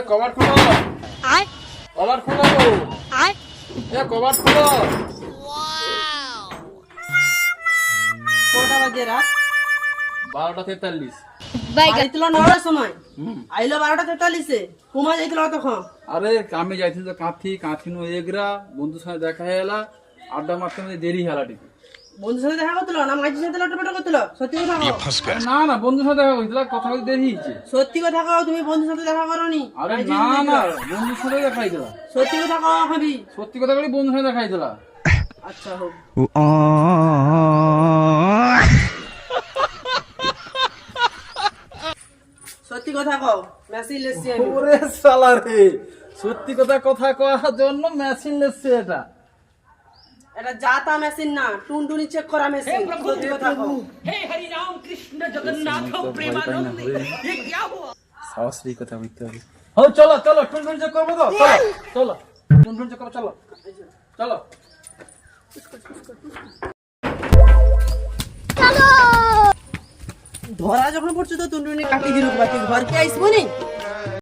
Cover খোলো, cover খোলো, cover খোলো। কটা বাজে রাত? 12:43। আইছিল 9টার সময়, আইলো 12:43-এ। কুমা যাইছিল তখন? আরে আমি যাইছিল তো কাঁথি নো এগরা বন্ধুর সাথে দেখা হেলা, আড্ডা মারতে মারতে দেরি হেলা টিকে। বন্ধুর সাথে দেখা করছিল না মাঝির সাথে লটপট করছিল? সত্যি কথা কও। না না, বন্ধুর সাথে দেখা হইছিল, কথা বলতে দেরি হয়েছে। সত্যি কথা কও, তুমি বন্ধুর সাথে দেখা করনি? আরে না না, বন্ধুর সাথে দেখা হইছিল। সত্যি কথা কও খাবি? সত্যি কথা বলি, বন্ধুর সাথে দেখা হইছিল। আচ্ছা হোক। সত্যি কথা কও, মেসেজ লেসছি আমি। ওরে শালা রে, সত্যি কথা কওয়ার জন্য মেশিন লেসছে এটা। এটা জাতা মেশিন না, টুনটুনি চেক করা মেশিন। সত্যি কথা কও। हे हरि राम कृष्ण जगन्नाथ प्रेमानंद ये क्या हुआ? সাহসী কথা বলতে হবে। হ্যাঁ চলো চলো, টুনটুন চেক করবো তো, চলো চলো, টুনটুন চেক করো, চলো চলো। ধরা যখন পড়ছে তো টুনটুনি কাটি দিল, বাকি ঘর কে আইসবো নি?